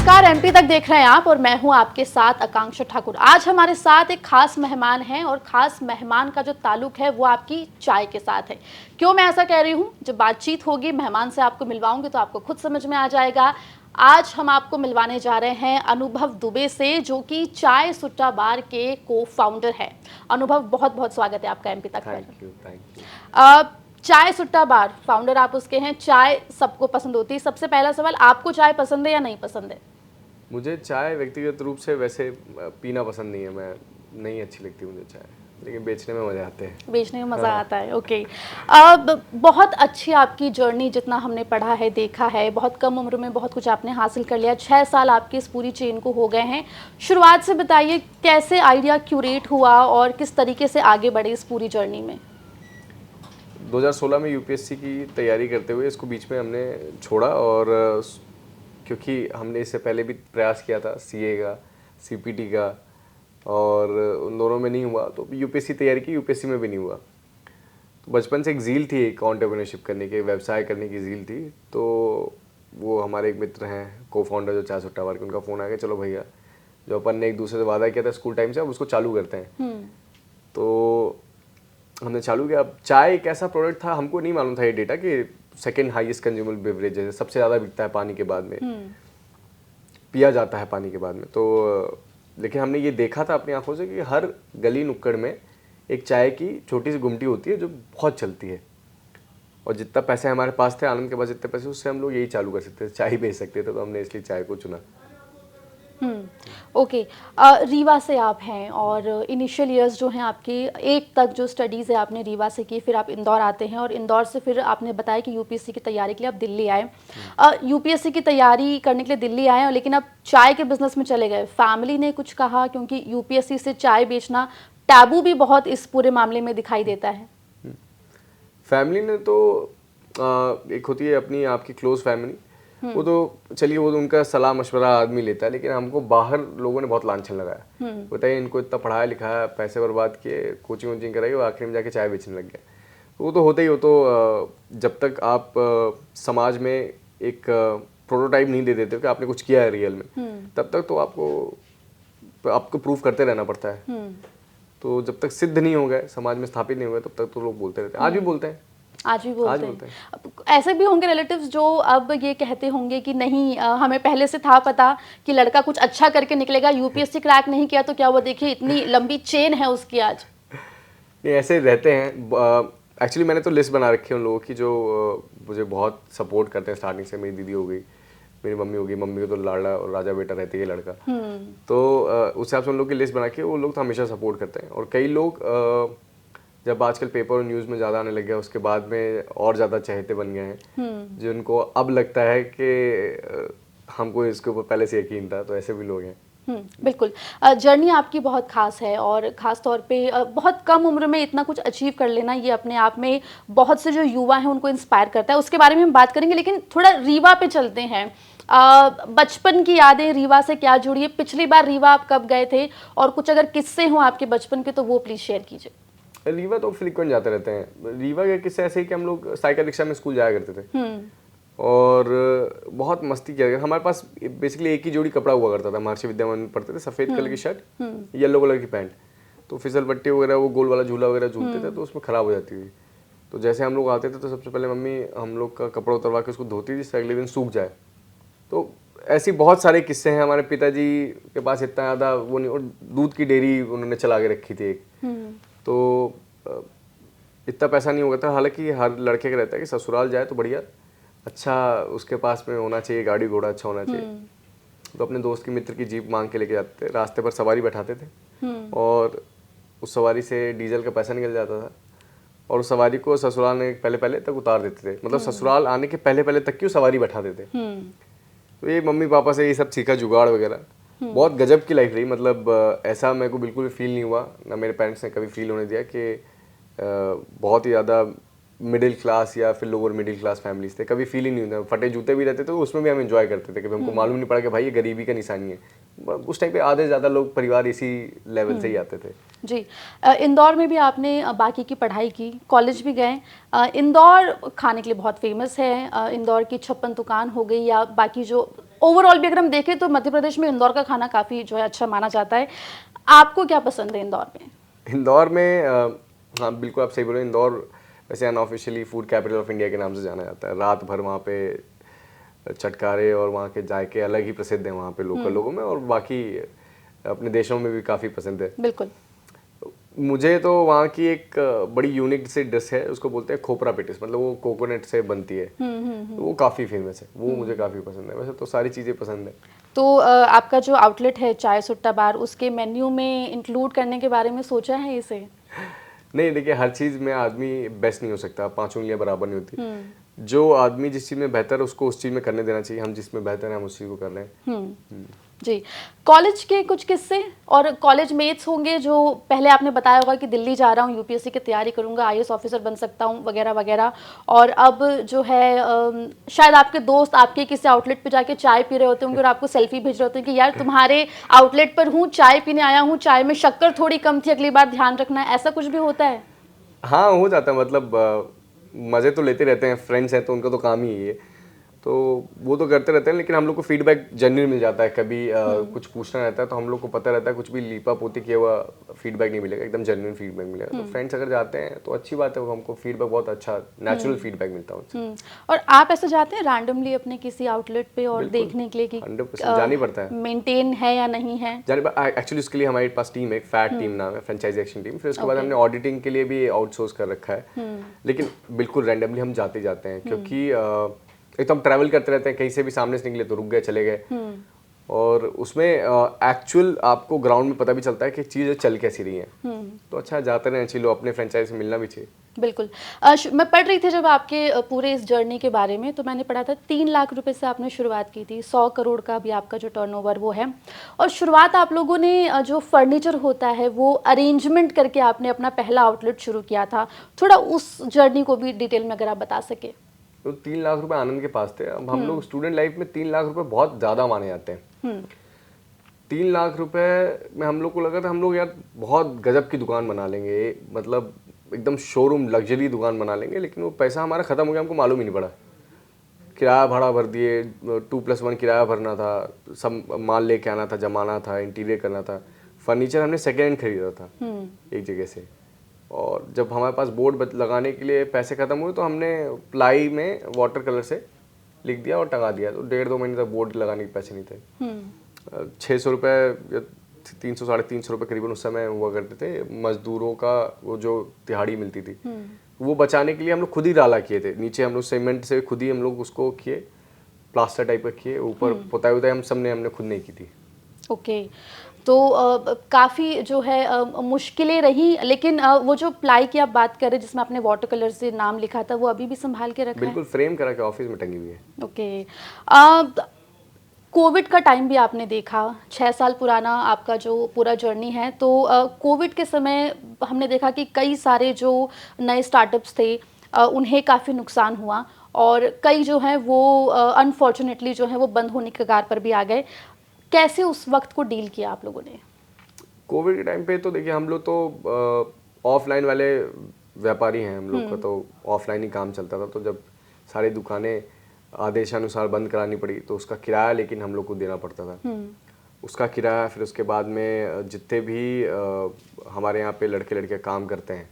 नमस्कार, एमपी तक देख रहे हैं आप और मैं हूं आपके साथ आकांक्षा ठाकुर। आज हमारे साथ एक खास मेहमान हैं और खास मेहमान का जो ताल्लुक है वो आपकी चाय के साथ है। क्यों मैं ऐसा कह रही हूं? जब बातचीत होगी, मेहमान से आपको मिलवाऊंगी तो आपको खुद समझ में आ जाएगा। आज हम आपको मिलवाने जा रहे हैं अनुभव दुबे से, जो कि चाय सुट्टा बार के को फाउंडर है। अनुभव, बहुत बहुत स्वागत है आपका एमपी तक पर। Thank you. चाय सुट्टा बार फाउंडर आप उसके हैं। चाय सबको पसंद होती है। सबसे पहला सवाल, आपको चाय पसंद है या नहीं पसंद है? मुझे चाय व्यक्तिगत रूप से वैसे पीना पसंद नहीं है, मैं नहीं अच्छी लगती मुझे चाय, लेकिन बेचने में मज़े आते हैं। बेचने में मज़ा आता है। ओके। अब बहुत अच्छी आपकी जर्नी, जितना हमने पढ़ा है, देखा है, बहुत कम उम्र में बहुत कुछ आपने हासिल कर लिया। 6 साल आपकी इस पूरी चेन को हो गए हैं। शुरुआत से बताइए, कैसे आइडिया क्यूरेट हुआ और किस तरीके से आगे बढ़े इस पूरी जर्नी में? 2016 में यूपीएससी की तैयारी करते हुए इसको बीच में हमने छोड़ा, और क्योंकि हमने इससे पहले भी प्रयास किया था सीए का, सीपीटी का, और उन दोनों में नहीं हुआ, तो यूपीएससी तैयारी की, यूपीएससी में भी नहीं हुआ। तो बचपन से एक ज़ील थी, एक एंटरप्रेन्योरशिप करने की, व्यवसाय करने की ज़ील थी। तो वो हमारे एक मित्र हैं, को फाउंडर जो चाय सुट्टा बार के, उनका फ़ोन आ गया, चलो भैया जो अपन ने एक दूसरे से वादा किया था स्कूल टाइम से, अब उसको चालू करते हैं। तो हमने चालू किया। अब चाय एक ऐसा प्रोडक्ट था, हमको नहीं मालूम था ये डेटा कि सेकंड हाईएस्ट कंज्यूमेबल बेवरेज है, सबसे ज़्यादा बिकता है पानी के बाद में, पिया जाता है पानी के बाद में। तो लेकिन हमने ये देखा था अपनी आंखों से कि हर गली नुक्कड़ में एक चाय की छोटी सी गुमटी होती है जो बहुत चलती है, और जितना पैसे हमारे पास थे, आनंद के पास जितने पैसे, उससे हम लोग यही चालू कर सकते थे, चाय ही बेच सकते थे। तो हमने इसलिए चाय को चुना। ओके। रीवा से आप हैं और इनिशियल ईयर्स जो हैं आपकी, 1 तक जो स्टडीज़ है आपने रीवा से की, फिर आप इंदौर आते हैं और इंदौर से फिर आपने बताया कि यूपीएससी की तैयारी के लिए आप दिल्ली आए। यूपीएससी की तैयारी करने के लिए दिल्ली आए, लेकिन आप चाय के बिजनेस में चले गए। फैमिली ने कुछ कहा? क्योंकि यूपीएससी से चाय बेचना टैबू भी बहुत इस पूरे मामले में दिखाई देता है। फैमिली ने तो एक होती है अपनी आपकी क्लोज फैमिली, वो तो चलिए, वो तो उनका सलाह मशवरा आदमी लेता है, लेकिन हमको बाहर लोगों ने बहुत लांछन लगाया। बताइए, इनको इतना पढ़ाया लिखाया, पैसे बर्बाद किए, कोचिंग वोचिंग कराई, और आखिर में जाके चाय बेचने लग गया। तो वो तो होता ही हो। तो जब तक आप समाज में एक प्रोटोटाइप नहीं दे देते कि आपने कुछ किया है रियल में, तब तक तो आपको प्रूफ करते रहना पड़ता है। तो जब तक सिद्ध नहीं हो गए, समाज में स्थापित नहीं हो गए, तब तक तो लोग बोलते रहते हैं। आज भी बोलते हैं। आज भी बोलते हैं। ऐसे भी होंगे रिलेटिव्स जो अब ये कहते होंगे कि नहीं, हमें पहले से था पता कि लड़का कुछ अच्छा करके निकलेगा, यूपीएससी क्रैक नहीं किया तो क्या हुआ, देखिए इतनी लंबी चेन है उसकी आज। नहीं, ऐसे रहते हैं। एक्चुअली मैंने तो लिस्ट बना रखी है उन लोगों की जो मुझे बहुत सपोर्ट करते हैं स्टार्टिंग से। मेरी दीदी हो गई, मेरी मम्मी हो गई, मम्मी को तो लाडला और राजा बेटा रहती है लड़का। तो उस हिसाब से उन लोग की लिस्ट बना के वो लोग तो हमेशा सपोर्ट करते हैं। और कई लोग जब आजकल पेपर और न्यूज़ में ज़्यादा आने लग गया, उसके बाद में और ज़्यादा चहेते बन गए हैं, जिनको अब लगता है कि हमको इसके ऊपर पहले से यकीन था। तो ऐसे भी लोग हैं। बिल्कुल। जर्नी आपकी बहुत खास है और ख़ास तौर पे बहुत कम उम्र में इतना कुछ अचीव कर लेना, ये अपने आप में बहुत से जो युवा हैं उनको इंस्पायर करता है। उसके बारे में हम बात करेंगे, लेकिन थोड़ा रीवा पे चलते हैं। बचपन की यादें रीवा से क्या जुड़ी है? पिछली बार रीवा आप कब गए थे, और कुछ अगर किस्से हों आपके बचपन के तो वो प्लीज़ शेयर कीजिए। रीवा तो फ्रीक्वेंट जाते रहते हैं। रीवा के किस्से ऐसे ही कि हम लोग साइकिल रिक्शा में स्कूल जाया करते थे, और बहुत मस्ती किया। हमारे पास बेसिकली एक ही जोड़ी कपड़ा हुआ करता था। महर्षि विद्यामंदिर में पढ़ते थे, सफ़ेद कलर की शर्ट, येलो कलर की पैंट। तो फिसल पट्टी वगैरह, वो गोल वाला झूला वगैरह झूलते थे, तो उसमें ख़राब हो जाती थी। तो जैसे हम लोग आते थे तो सबसे पहले मम्मी हम लोग का कपड़ा उतरवा के उसको धोती थी, अगले दिन सूख जाए। तो ऐसी बहुत सारे किस्से हैं। हमारे पिताजी के पास इतना ज़्यादा वो नहीं, और दूध की डेयरी उन्होंने चला के रखी थी एक। तो इतना पैसा नहीं होगा था। हालांकि हर लड़के का रहता है कि ससुराल जाए तो बढ़िया अच्छा उसके पास में होना चाहिए, गाड़ी घोड़ा अच्छा होना चाहिए। तो अपने दोस्त की मित्र की जीप मांग के लेके जाते थे, रास्ते पर सवारी बैठाते थे, और उस सवारी से डीजल का पैसा निकल जाता था, और उस सवारी को ससुराल ने पहले पहले तक उतार देते थे। मतलब ससुराल आने के पहले पहले तक की वो सवारी बैठा देते। तो ये मम्मी पापा से ये सब सीखा, जुगाड़ वगैरह। बहुत गजब की लाइफ रही। मतलब ऐसा मेरे को बिल्कुल भी फील नहीं हुआ, ना मेरे पेरेंट्स ने कभी फील होने दिया कि बहुत ही ज़्यादा मिडिल क्लास या फिर लोअर मिडिल क्लास फैमिलीज थे। कभी फील ही नहीं होता। फटे जूते भी रहते थे, उसमें भी हम एंजॉय करते थे। कभी हमको मालूम नहीं पड़ा कि भाई ये गरीबी का निशानी है। उस टाइम पे आधे ज़्यादा लोग परिवार इसी लेवल से ही आते थे। जी। इंदौर में भी आपने बाकी की पढ़ाई की, कॉलेज भी गए। इंदौर खाने के लिए बहुत फेमस है। इंदौर की छप्पन दुकान हो गई या बाकी जो ओवरऑल भी अगर हम देखें तो मध्य प्रदेश में इंदौर का खाना काफ़ी जो है अच्छा माना जाता है। आपको क्या पसंद है इंदौर में? इंदौर में हाँ बिल्कुल आप सही बोल रहे हैं। इंदौर वैसे unofficially food capital of India के नाम से जाना जाता है। रात भर वहाँ पे चटकारे और वहाँ के जायके अलग ही प्रसिद्ध हैं वहाँ पे लोकल लोगों में, और बाकी अपने देशों में भी काफ़ी पसंद है। बिल्कुल। मुझे तो वहाँ की एक बड़ी यूनिक सी डिश है, उसको बोलते हैं खोपरा पेटिस, मतलब वो कोकोनट से बनती है। वो काफ़ी फेमस है, वो मुझे काफ़ी पसंद है। वैसे तो सारी चीज़ें पसंद है। तो आपका जो आउटलेट है चाय सुट्टा बार, उसके मेन्यू में इंक्लूड करने के बारे में सोचा है इसे? नहीं देखिए, हर चीज़ में आदमी बेस्ट नहीं हो सकता, पांचों उंगलियां बराबर नहीं होती। जो आदमी जिस चीज़ में बेहतर है उसको उस चीज़ में करने देना चाहिए। हम जिसमें बेहतर हैं हम उस चीज़ को कर रहे हैं। जी। कॉलेज के कुछ किस्से और कॉलेज मेट्स होंगे जो पहले आपने बताया होगा कि दिल्ली जा रहा हूँ, यूपीएससी की तैयारी करूँगा, आईएएस ऑफिसर बन सकता हूँ वगैरह वगैरह, और अब जो है शायद आपके दोस्त आपके किसी आउटलेट पे जाके चाय पी रहे होते होंगे और आपको सेल्फी भेज रहे होते हैं कि यार तुम्हारे आउटलेट पर हूँ, चाय पीने आया हूँ, चाय में शक्कर थोड़ी कम थी, अगली बार ध्यान रखना है, ऐसा कुछ भी होता है? हाँ हो जाता है, मतलब मज़े तो लेते रहते हैं, फ्रेंड्स हैं तो उनका तो काम ही है, तो वो तो करते रहते हैं। लेकिन हम लोग को फीडबैक जेन्युइन मिल जाता है। कभी कुछ पूछना रहता है तो हम लोग को पता रहता है कुछ भी लीपा पोती किया हुआ फीडबैक नहीं मिलेगा, एकदम जेन्युइन फीडबैक मिलेगा। तो फ्रेंड्स अगर जाते हैं तो अच्छी बात है, हमको फीडबैक बहुत अच्छा नेचुरल फीडबैक मिलता है उनसे। और आप ऐसे जाते हैं रैंडमली अपने किसी आउटलेट पे और देखने के लिए कि 100% जाना ही पड़ता है, मेंटेन है या नहीं है? एक्चुअली उसके लिए हमारे पास टीम है, एक फैट टीम नाम है, फ्रेंचाइजी एक्शन टीम। फिर उसके बाद हमने ऑडिटिंग के लिए भी आउटसोर्स कर रखा है। लेकिन बिल्कुल रैंडमली हम जाते जाते हैं, क्योंकि एक तो हम ट्रैवल करते रहते हैं, कहीं से भी सामने से निकले तो रुक गए चले गए, और उसमें एक्चुअल आपको ग्राउंड में पता भी चलता है कि चीज़ें चल कैसी रही हैं। तो अच्छा जाते रहना चाहिए, लोग अपने फ्रेंचाइज से मिलना भी चाहिए। बिल्कुल। मैं पढ़ रही थी जब आपके पूरे इस जर्नी के बारे में, तो मैंने पढ़ा था 3 लाख रुपए से आपने शुरुआत की थी, 100 करोड़ का भी आपका जो टर्नओवर वो है, और शुरुआत आप लोगों ने जो फर्नीचर होता है वो अरेंजमेंट करके आपने अपना पहला आउटलेट शुरू किया था। थोड़ा उस जर्नी को भी डिटेल में अगर आप बता सके। तो 3 लाख रुपए आनंद के पास थे। अब हम लोग स्टूडेंट लाइफ में 3 लाख रुपए बहुत ज़्यादा माने जाते हैं। 3 लाख रुपए में हम लोग को लगा था हम लोग यार बहुत गजब की दुकान बना लेंगे, मतलब एकदम शोरूम लग्जरी दुकान बना लेंगे। लेकिन वो पैसा हमारा ख़त्म हो गया, हमको मालूम ही नहीं पड़ा। किराया भाड़ा भर दिए, 2+1 किराया भरना था, सब माल लेके आना था, जमाना था, इंटीरियर करना था। फर्नीचर हमने सेकेंड हैंड खरीदा था एक जगह से, और जब हमारे पास बोर्ड लगाने के लिए पैसे ख़त्म हुए तो हमने प्लाई में वाटर कलर से लिख दिया और टंगा दिया। तो 1.5-2 महीने तक बोर्ड लगाने के पैसे नहीं थे। 600 रुपये या 300 साढ़े 300 रुपये करीबन उस समय हुआ करते थे मजदूरों का, वो जो दिहाड़ी मिलती थी, वो बचाने के लिए हम लोग खुद ही डाला किए थे। नीचे हम लोग सीमेंट से खुद ही हम लोग उसको किए, प्लास्टर टाइप का किए, ऊपर पुताई उताई हमने खुद नहीं की थी। ओके। तो काफ़ी जो है मुश्किलें रही, लेकिन वो जो प्लाई की आप बात कर रहे हैं जिसमें आपने वाटर कलर से नाम लिखा था, वो अभी भी संभाल के रखा है? बिल्कुल फ्रेम करा के ऑफिस में टंगी हुई है। ओके। कोविड का टाइम भी आपने देखा, 6 साल पुराना आपका जो पूरा जर्नी है, तो कोविड के समय हमने देखा कि कई सारे जो नए स्टार्टअप्स थे उन्हें काफ़ी नुकसान हुआ, और कई जो हैं वो अनफॉर्चुनेटली जो है वो बंद होने के कगार पर भी आ गए। कैसे उस वक्त को डील किया आप लोगों ने? कोविड के टाइम पे तो देखिए हम लोग तो ऑफलाइन वाले व्यापारी हैं, हम लोग का तो ऑफलाइन ही काम चलता था। तो जब सारी दुकानें आदेशानुसार बंद करानी पड़ी तो उसका किराया लेकिन हम लोग को देना पड़ता था। उसका किराया, फिर उसके बाद में जितने भी हमारे यहाँ पे लड़के लड़के काम करते हैं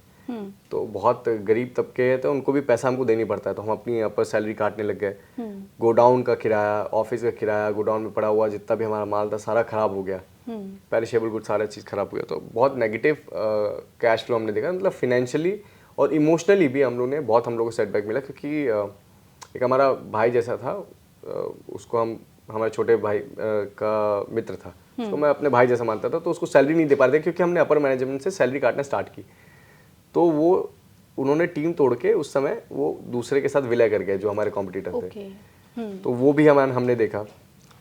तो बहुत गरीब तबके हैं, तो उनको भी पैसा हमको देनी पड़ता है। तो हम अपनी अपर सैलरी काटने लग गए। गोडाउन का किराया, ऑफिस का किराया, गोडाउन में पड़ा हुआ जितना भी हमारा माल था सारा खराब हो गया, पेरिशेबल गुड सारा चीज़ खराब हो गया। तो बहुत नेगेटिव कैश फ्लो हमने देखा, मतलब फिनेंशियली और इमोशनली भी हम लोग ने बहुत, हम लोग को सेटबैक मिला। क्योंकि एक हमारा भाई जैसा था, उसको हम हमारे छोटे भाई का मित्र था, उसको मैं अपने भाई जैसा मानता था। तो उसको सैलरी नहीं दे पा रहे थे क्योंकि हमने अपर मैनेजमेंट से सैलरी काटना स्टार्ट की। तो वो उन्होंने टीम तोड़ के उस समय वो दूसरे के साथ विलय कर गए जो हमारे कॉम्पिटिटर थे। तो वो भी हमने देखा।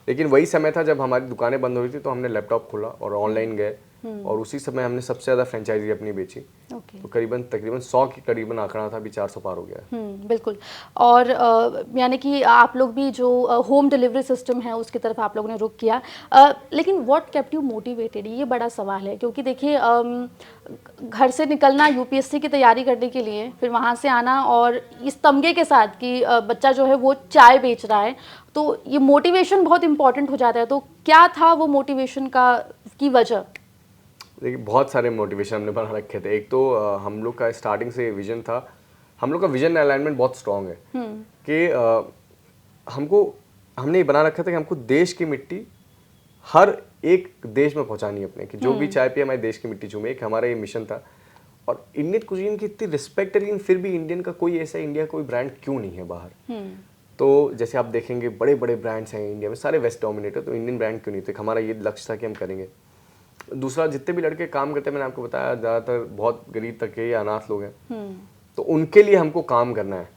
लेकिन वही समय था जब हमारी दुकानें बंद हो रही थी, तो हमने लैपटॉप खोला और ऑनलाइन गए और उसी समय हमने सबसे ज़्यादा फ्रेंचाइजी अपनी बेची। ओके। तो तकरीबन 100 के करीबन आंकड़ा था, अभी 400 पार हो गया है। बिल्कुल। और यानी कि आप लोग भी जो होम डिलीवरी सिस्टम है उसकी तरफ आप लोगों ने रुख किया। लेकिन व्हाट केप्ट यू मोटिवेटेड, ये बड़ा सवाल है, क्योंकि देखिए घर से निकलना यूपीएससी की तैयारी करने के लिए, फिर वहाँ से आना और इस तमगे के साथ कि बच्चा जो है वो चाय बेच रहा है, तो ये मोटिवेशन बहुत इंपॉर्टेंट हो जाता है। तो क्या था वो मोटिवेशन की वजह? देखिए, बहुत सारे मोटिवेशन हमने बना रखे थे। एक तो हम लोग का स्टार्टिंग से विजन था, हम लोग का विजन अलाइनमेंट बहुत स्ट्रांग है कि हमने ये बना रखा था कि हमको देश की मिट्टी हर एक देश में पहुंचानी है अपने, कि जो भी चाय पिए हमारे देश की मिट्टी चूमे, एक हमारा ये मिशन था। और इंडियन कुजीन की इतनी रिस्पेक्ट है, लेकिन फिर भी इंडियन का कोई ऐसा इंडिया कोई ब्रांड क्यों नहीं है बाहर। तो जैसे आप देखेंगे बड़े बड़े ब्रांड्स हैं इंडिया में, सारे वेस्ट डोमिनेटेड, तो इंडियन ब्रांड क्यों नहीं थे। हमारा ये लक्ष्य था कि हम करेंगे। दूसरा, जितने भी लड़के काम करते हैं, मैंने आपको बताया ज़्यादातर बहुत गरीब तबके या अनाथ लोग हैं, तो उनके लिए हमको काम करना है।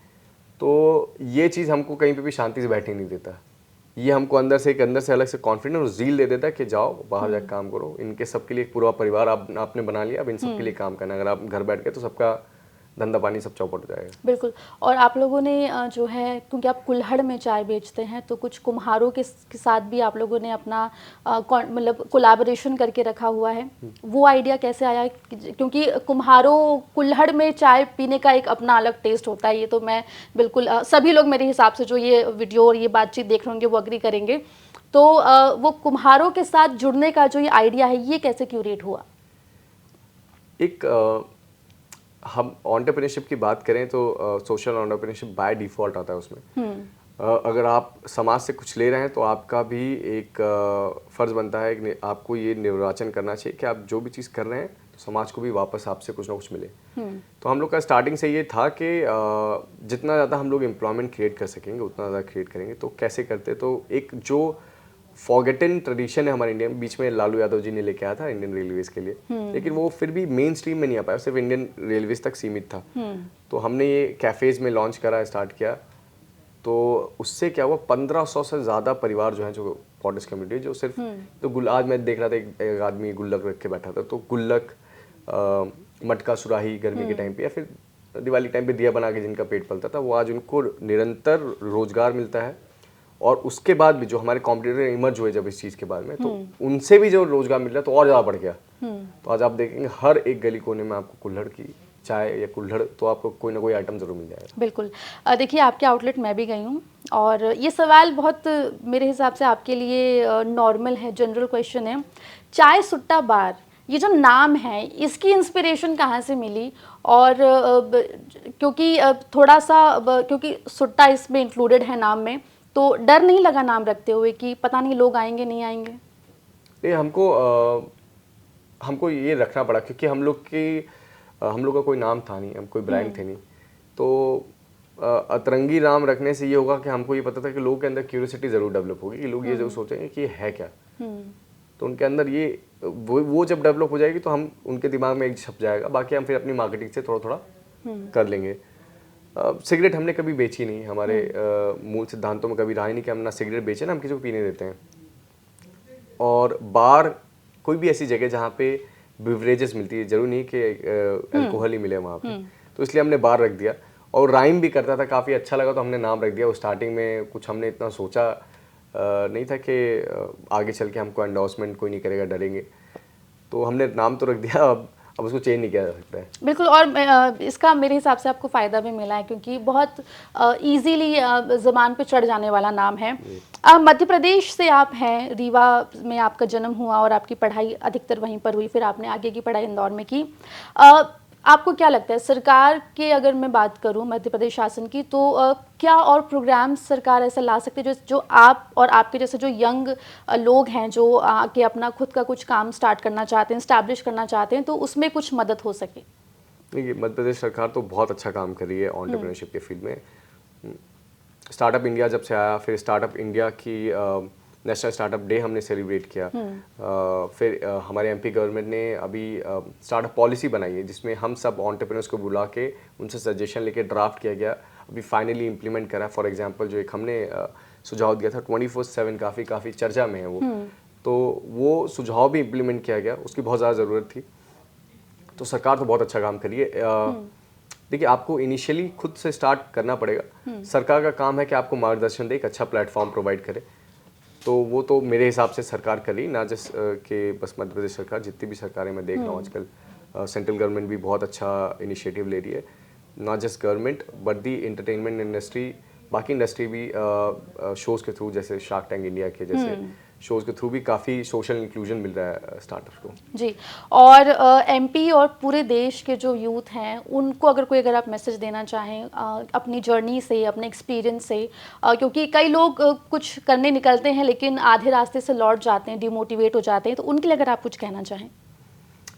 तो ये चीज़ हमको कहीं पे भी शांति से बैठने नहीं देता। ये हमको अंदर से अलग से कॉन्फिडेंस और ज़ील दे देता है कि जाओ बाहर जाकर काम करो। इनके सबके लिए एक पूरा परिवार आपने बना लिया, अब इन सबके लिए काम करना है। अगर आप घर बैठ गए तो सबका धंधा पानी सब चौपट हो जाएगा। बिल्कुल। और आप लोगों ने जो है, क्योंकि आप कुल्हड़ में चाय बेचते हैं, तो कुछ कुम्हारों के साथ भी आप लोगों ने अपना मतलब कोलैबोरेशन करके रखा हुआ है। वो आइडिया कैसे आया? क्योंकि कुम्हारों कुल्हड़ में चाय पीने का एक अपना अलग टेस्ट होता है। ये तो मैं बिल्कुल सभी लोग मेरे हिसाब से जो ये वीडियो और ये बातचीत देख रहे होंगे वो अग्री करेंगे। तो वो कुम्हारों के साथ जुड़ने का जो ये आइडिया है, ये कैसे क्यूरेट हुआ? हम एंटरप्रेन्योरशिप की बात करें तो सोशल एंटरप्रेन्योरशिप बाय डिफॉल्ट आता है उसमें। अगर आप समाज से कुछ ले रहे हैं तो आपका भी एक फर्ज बनता है कि आपको ये निर्वाचन करना चाहिए कि आप जो भी चीज़ कर रहे हैं तो समाज को भी वापस आपसे कुछ ना कुछ मिले। तो हम लोग का स्टार्टिंग से ये था कि जितना ज़्यादा हम लोग एम्प्लॉयमेंट क्रिएट कर सकेंगे उतना ज़्यादा क्रिएट करेंगे। तो कैसे करते, तो एक जो फॉरगेटन ट्रेडिशन है हमारे इंडिया में, बीच में लालू यादव जी ने लेके आया था इंडियन रेलवेज के लिए, लेकिन वो फिर भी मेन स्ट्रीम में नहीं आ पाया, सिर्फ इंडियन रेलवेज तक सीमित था। तो हमने ये कैफेज में लॉन्च करा, स्टार्ट किया। तो उससे क्या हुआ, 1500 से ज़्यादा परिवार जो हैं, जो पॉटिस कम्युनिटी, जो सिर्फ तो आज मैं देख रहा था एक आदमी गुल्लक रख के बैठा था, तो गुल्लक, मटका, सुराही गर्मी के टाइम पे या फिर दिवाली टाइम पे दिया बना के जिनका पेट पलता था, वो आज उनको निरंतर रोजगार मिलता है। और उसके बाद भी जो हमारे कॉम्पिटिटर इमर्ज हुए जब इस चीज़ के बाद में, तो उनसे भी जो रोजगार मिल रहा है तो और ज़्यादा बढ़ गया। तो आज आप देखेंगे हर एक गली कोने में आपको कुल्हड़ की चाय या कुल्हड़ तो आपको कोई ना कोई आइटम ज़रूर मिल जाएगा। बिल्कुल। देखिए, आपके आउटलेट मैं भी गई हूँ और ये सवाल बहुत मेरे हिसाब से आपके लिए नॉर्मल है, जनरल क्वेश्चन है। चाय सुट्टा बार, ये जो नाम है, इसकी इंस्पिरेशन कहाँ से मिली? और क्योंकि थोड़ा सा क्योंकि सुट्टा इसमें इंक्लूडेड है नाम में, तो डर नहीं लगा नाम रखते हुए कि पता नहीं लोग आएंगे नहीं आएंगे? नहीं, हमको ये रखना पड़ा क्योंकि हम लोग का कोई नाम था नहीं, हम कोई ब्रांड थे नहीं। तो अतरंगी नाम रखने से ये होगा कि हमको ये पता था कि लोगों के अंदर क्यूरियोसिटी ज़रूर डेवलप होगी, कि लोग ये जरूर सोचेंगे कि ये है क्या। तो उनके अंदर ये वो जब डेवलप हो जाएगी तो हम उनके दिमाग में एक छप जाएगा, बाकी हम फिर अपनी मार्केटिंग से थोड़ा थोड़ा कर लेंगे। सिगरेट हमने कभी बेची नहीं, हमारे मूल सिद्धांतों में कभी रहा ही नहीं कि हम ना सिगरेट बेचें ना हम किसी को पीने देते हैं। और बार कोई भी ऐसी जगह जहाँ पे बिवरेजेस मिलती है, जरूर नहीं कि अल्कोहल ही मिले वहाँ पे, तो इसलिए हमने बार रख दिया। और राइम भी करता था, काफ़ी अच्छा लगा तो हमने नाम रख दिया। वो स्टार्टिंग में कुछ हमने इतना सोचा नहीं था कि आगे चल के हमको एंडोर्समेंट कोई नहीं करेगा, डरेंगे, तो हमने नाम तो रख दिया। अब उसको चेंज नहीं किया जा सकता है। बिल्कुल। और इसका मेरे हिसाब से आपको फ़ायदा भी मिला है क्योंकि बहुत इजीली ज़बान पे चढ़ जाने वाला नाम है। मध्य प्रदेश से आप हैं, रीवा में आपका जन्म हुआ और आपकी पढ़ाई अधिकतर वहीं पर हुई, फिर आपने आगे की पढ़ाई इंदौर में की। आपको क्या लगता है, सरकार के अगर मैं बात करूं मध्य प्रदेश शासन की, तो क्या और प्रोग्राम सरकार ऐसा ला सकते हैं जो आप और आपके जैसे जो यंग लोग हैं जो आके अपना खुद का कुछ काम स्टार्ट करना चाहते हैं, स्टैब्लिश करना चाहते हैं, तो उसमें कुछ मदद हो सके? देखिए, मध्य प्रदेश सरकार तो बहुत अच्छा काम कर रही है एंटरप्रेन्योरशिप के फील्ड में। स्टार्टअप इंडिया जब से आया, फिर स्टार्टअप इंडिया की नेशनल स्टार्टअप डे हमने सेलिब्रेट किया। फिर हमारे एमपी गवर्नमेंट ने अभी स्टार्टअप पॉलिसी बनाई है जिसमें हम सब एंटरप्रेन्योर्स को बुला के उनसे सजेशन लेके ड्राफ्ट किया गया, अभी फाइनली इम्प्लीमेंट करा। फॉर एग्जांपल जो एक हमने सुझाव दिया था 24/7, काफ़ी चर्चा में है वो, तो वो सुझाव भी इम्प्लीमेंट किया गया, उसकी बहुत ज़्यादा ज़रूरत थी। तो सरकार तो बहुत अच्छा काम करी है। देखिए, आपको इनिशियली खुद से स्टार्ट करना पड़ेगा। सरकार का काम है कि आपको मार्गदर्शन दे, एक अच्छा प्लेटफॉर्म प्रोवाइड करे। तो वो तो मेरे हिसाब से सरकार करी, ना जस्ट कि बस मध्य प्रदेश सरकार, जितनी भी सरकारें मैं देख रहा हूँ आजकल, सेंट्रल गवर्नमेंट भी बहुत अच्छा इनिशिएटिव ले रही है। Not just government but the entertainment industry, बाकी इंडस्ट्री भी शोज़ के थ्रू, जैसे शार्क टैंक इंडिया के जैसे शोज़ के थ्रू भी काफ़ी सोशल इंक्लूजन मिल रहा है स्टार्टअप को। जी। और एमपी और पूरे देश के जो यूथ हैं उनको अगर आप मैसेज देना चाहें अपनी जर्नी से, अपने एक्सपीरियंस से, क्योंकि कई लोग कुछ करने निकलते हैं लेकिन आधे रास्ते से लौट जाते हैं, डिमोटिवेट हो जाते हैं, तो उनके लिए अगर आप कुछ कहना चाहें।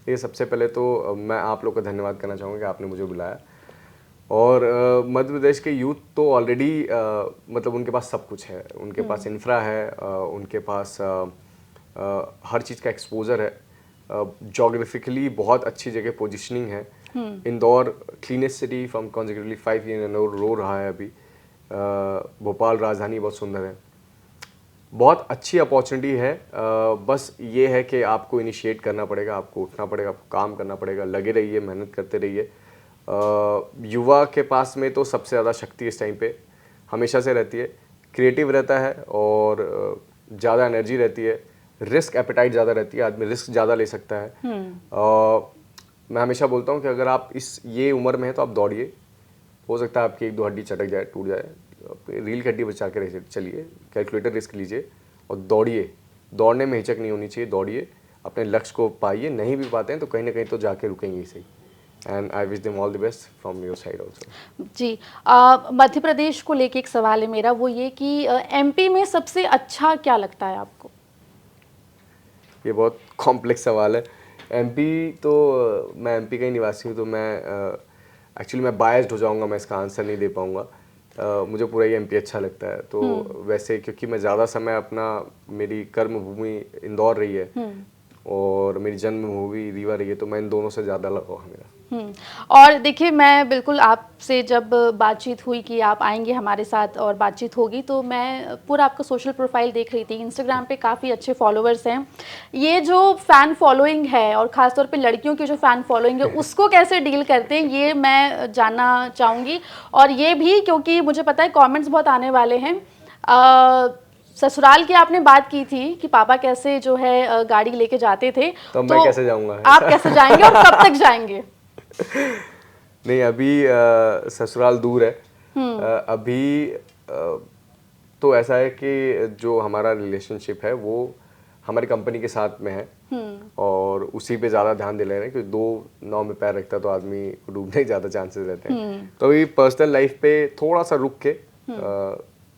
ये सबसे पहले तो मैं आप लोग का धन्यवाद करना चाहूँगा कि आपने मुझे बुलाया। और मध्य प्रदेश के यूथ तो ऑलरेडी मतलब उनके पास सब कुछ है, उनके पास इंफ्रा है, उनके पास हर चीज़ का एक्सपोजर है, जोग्राफिकली बहुत अच्छी जगह पोजीशनिंग है। Indore cleanest city from consecutively 5 year row रहा है अभी। भोपाल राजधानी बहुत सुंदर है, बहुत अच्छी अपॉर्चुनिटी है। बस ये है कि आपको इनिशिएट करना पड़ेगा, आपको उठना पड़ेगा, आपको काम करना पड़ेगा, लगे रहिए, मेहनत करते रहिए। युवा के पास में तो सबसे ज़्यादा शक्ति इस टाइम पे हमेशा से रहती है, क्रिएटिव रहता है और ज़्यादा एनर्जी रहती है, रिस्क एपेटाइट ज़्यादा रहती है, आदमी रिस्क ज़्यादा ले सकता है। मैं हमेशा बोलता हूँ कि अगर आप ये उम्र में हैं तो आप दौड़िए, हो सकता है आपकी 1-2 हड्डी चटक जाए, टूट जाए, रील की हड्डी बचा के चलिए, कैलकुलेटर रिस्क लीजिए और दौड़िए। दौड़ने में हिचक नहीं होनी चाहिए, दौड़िए, अपने लक्ष्य को पाइए। नहीं भी पाते हैं तो कहीं ना कहीं तो जाके रुकेंगे ही सही। And I wish them all the best from your side also. जी। मध्य प्रदेश को लेके एक सवाल है मेरा, वो ये कि एमपी में सबसे अच्छा क्या लगता है आपको? ये बहुत कॉम्प्लेक्स सवाल है। एमपी तो मैं एमपी का ही निवासी हूँ, तो मैं एक्चुअली मैं बायस्ड हो जाऊँगा, मैं इसका आंसर नहीं दे पाऊँगा। मुझे पूरा ही एमपी अच्छा लगता है। तो वैसे क्योंकि मैं ज़्यादा समय अपना, मेरी कर्म भूमि इंदौर रही है और मेरी जन्मभूमि रीवा रही है, तो मैं इन दोनों से ज़्यादा लगाव है मेरा। और देखिए, मैं बिल्कुल आपसे जब बातचीत हुई कि आप आएंगे हमारे साथ और बातचीत होगी, तो मैं पूरा आपका सोशल प्रोफाइल देख रही थी। इंस्टाग्राम पे काफ़ी अच्छे फॉलोअर्स हैं। ये जो फ़ैन फॉलोइंग है और ख़ासतौर पे लड़कियों की जो फ़ैन फॉलोइंग है उसको कैसे डील करते हैं, ये मैं जानना चाहूँगी। और ये भी क्योंकि मुझे पता है कमेंट्स बहुत आने वाले हैं। ससुराल की आपने बात की थी कि पापा कैसे जो है गाड़ी लेके जाते थे, तो मैं कैसे जाऊँगा? आप कैसे जाएंगे और कब तक जाएंगे? नहीं, अभी ससुराल दूर है। अभी तो ऐसा है कि जो हमारा रिलेशनशिप है वो हमारी कंपनी के साथ में है और उसी पे ज़्यादा ध्यान दे ले रहे हैं, क्योंकि 2 नाव में पैर रखता है तो आदमी को डूबने के ज़्यादा चांसेस रहते हैं। तो अभी पर्सनल लाइफ पे थोड़ा सा रुक के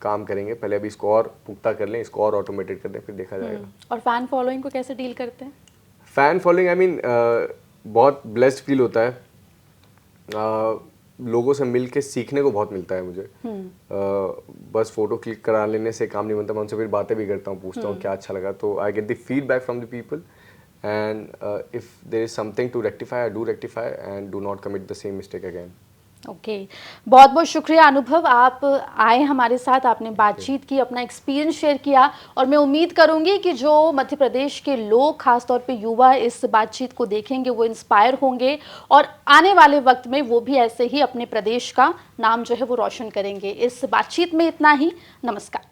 काम करेंगे। पहले अभी इसको और पुख्ता कर लें, इसको और ऑटोमेटेड कर दें, फिर देखा जाएगा। और फैन फॉलोइंग को कैसे डील करते हैं? फैन फॉलोइंग, आई मीन बहुत ब्लेस्ड फील होता है। लोगों से मिल के सीखने को बहुत मिलता है मुझे। बस फोटो क्लिक करा लेने से काम नहीं बनता, मैं उनसे फिर बातें भी करता हूँ, पूछता हूँ क्या अच्छा लगा। तो I get the feedback from the people and if there is something to rectify, I do rectify and do not commit the same mistake again. Okay, बहुत बहुत शुक्रिया अनुभव, आप आए हमारे साथ, आपने बातचीत की, अपना एक्सपीरियंस शेयर किया। और मैं उम्मीद करूंगी कि जो मध्य प्रदेश के लोग, खासतौर पे युवा, इस बातचीत को देखेंगे वो इंस्पायर होंगे और आने वाले वक्त में वो भी ऐसे ही अपने प्रदेश का नाम जो है वो रोशन करेंगे। इस बातचीत में इतना ही। नमस्कार।